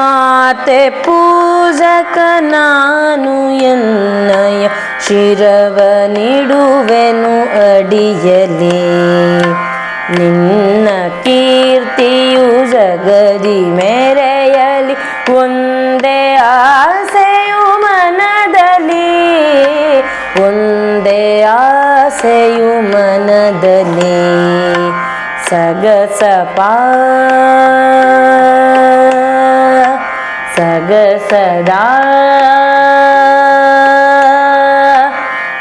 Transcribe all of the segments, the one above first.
ಮಾತೆ ಪೂಜಕ ನಾನು ಎನ್ನಯ ಶಿರವ ನೀಡುವೆನು ಅಡಿಯಲಿ. ನಿನ್ನ ಕೀರ್ತಿಯು ಜಗದಿ ಮೆರೆಯಲಿ, ಒಂದೇ ಆಸೆಯು ಮನದಲ್ಲಿ, ಒಂದೇ ಆಸೆಯು ಮನದಲ್ಲಿ. ಸಗಸಪ ಸಗಸದಾ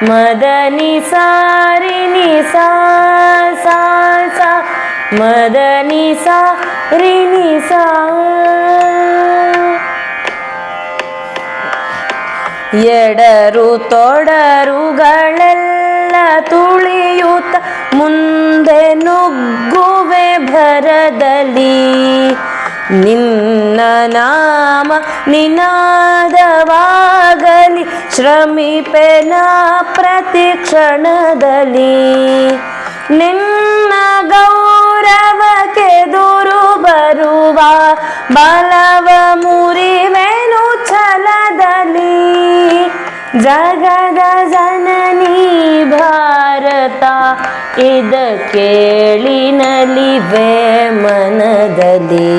ಮದನಿ ಸಾರಿ ನಿ ಸಾ ಸಾ ಸಾ ಮದನಿ ಸಾರಿ ನಿ ಸಾ. ಎಡರು ತೊಡರುಗಳೆಲ್ಲ ತುಳಿಯುತ್ತ ಮುಂದೆ ನುಗ್ಗುವೆ ಭರದಲ್ಲಿ. ನಿನ್ನ ನಾಮ ನಿನಾದವಾಗಲಿ, ಶ್ರಮಿಪೆನ ಪ್ರತಿಕ್ಷಣದಲ್ಲಿ. ನಿನ್ನ ಗೌರವಕ್ಕೆದುರು ಬರುವ ಬಲವ ಮುರಿವೆನು ಛಲದಲ್ಲಿ. ಜಗದ ಜನನಿ ಭಾರತ ಇದ ಕೇಳಿನಲಿವೆ ಮನದಲ್ಲಿ.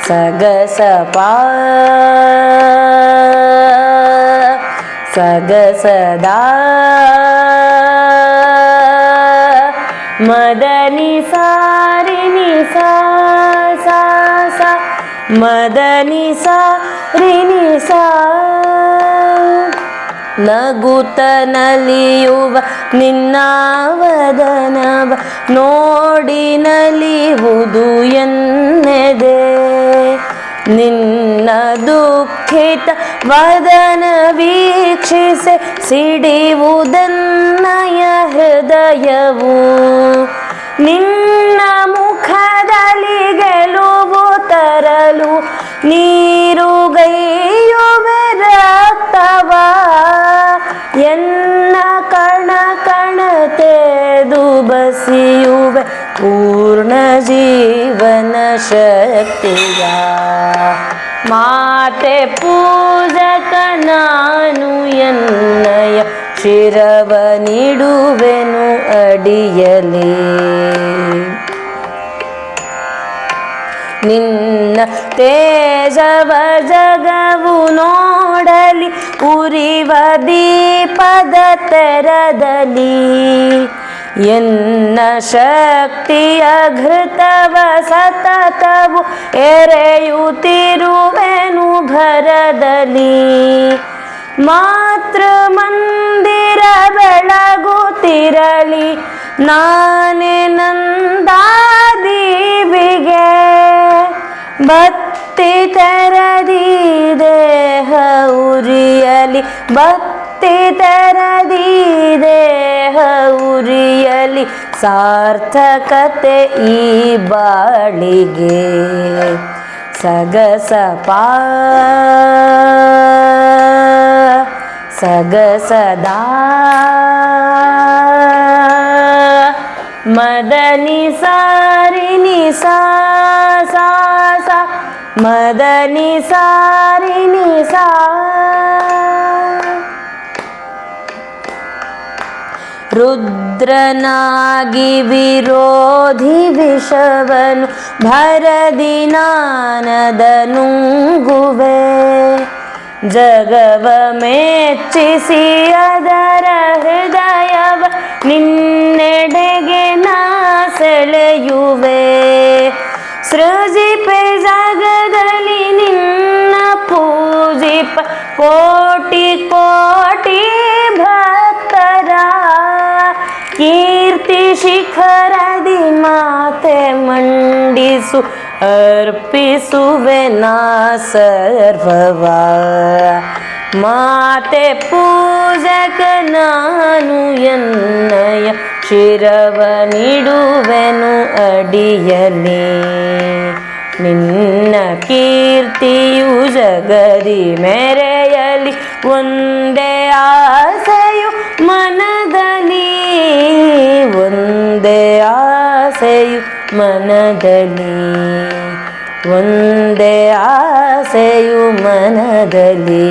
ಸಗಸಪ ಸಗಸದಾ ಮದನಿ ಸಾರಿ ನಿ ಸಾ ಸಾ ಸಾ ಮದನಿ ಸಾರಿ ನಿ ಸಾ. ನಗುತ್ತ ನಲಿಯುವ ನಿನ್ನಾವದನವ ನೋಡಿ ನಲಿಯುವುದು ಎನ್ನೆದೆ. ನಿನ್ನ ದುಃಖಿತ ವದನ ವೀಕ್ಷಿಸೆ ಸಿಡಿಯುವುದನ್ನಯ ಹೃದಯವು. ನಿನ್ನ ಮುಖದಲ್ಲಿ ಗೆಲುವು ತರಲು ನೀರುಗೈಯುವೆ ರಕ್ತವ. ಎನ್ನ ಕಣ ಕಣ ತೆದು ಬಸಿಯುವೆ ಪೂರ್ಣ ಜೀವನ ಶಕ್ತಿಯ. ಮಾತೆ ಪೂಜಕ ನಾನು ಎನ್ನಯ ಶಿರವ ನೀಡುವೆನು ಅಡಿಯಲಿ. ನಿನ್ನ ತೇಜವ ಜಗವು ನೋಡಲಿ, ಉರಿವ ದೀಪದ ತೆರದಲ್ಲಿ. ಎನ್ನ ಶಕ್ತಿಯ ಘೃತವ ಸತತವು ಎರೆಯುತ್ತಿರುವೆನು ಭರದಲ್ಲಿ. ಮಾತೃ ಮಂದಿರ ಬೆಳಗುತ್ತಿರಲಿ, ನಾನೇ ನಂದಾದೀವಿಗೆ. ಬತ್ತಿ ತೆರದಿ ದೇಹ ಉರಿಯಲಿ, ಬತ್ತಿ ತೆರದಿ ದೇಹ ಉರಿಯಲಿ. ಸಾರ್ಥಕತೆ ಈ ಬಾಳಿಗೆ. ಸಗಸಪ ಸಗಸದಾ ಮದನಿ ಸಾರಿ ನಿ ಸಾ ಸಾ ಸಾ ಮದನಿ ಸಾರಿ ನಿ ಸಾ. ರುದ್ರನಾಗಿ ವಿರೋಧಿ ವಿಷವನು ಭರದಿ ನಾನದ ನುಂಗುವೆ. ಜಗವ ಮೆಚ್ಚಿಸಿ ಅದರ ಹೃದಯವ ನಿನ್ನೆಡೆಗೆ ನಾ ಸೆಳೆಯುವೆ. ಸೃಜಿಪೆ ಜಗದಲ್ಲಿ ನಿನ್ನ ಪೂಜಿಪ ಕೋಟಿ ಕೋಟಿ ಭಕ್ತರ. ಕೀರ್ತಿ ಶಿಖರದಿ ಮಾತೆ ಮಂಡಿಸು, ಅರ್ಪಿಸುವೆ ನಾ ಸರ್ವವ. ಮಾತೆ ಪೂಜಕ ನಾನು ಎನ್ನಯ ಶಿರವ ನೀಡುವೆನು ಅಡಿಯಲಿ. ನಿನ್ನ ಕೀರ್ತಿಯು ಜಗದಿ ಮೆರೆಯಲಿ, ಒಂದೇ ಆಸೆಯು ಮನದಲ್ಲಿ, ಒಂದೇ ಆಸೆಯು ಮನದಲ್ಲಿ. ಒಂದೇ ಆಸೆಯು ಮನದಲ್ಲಿ.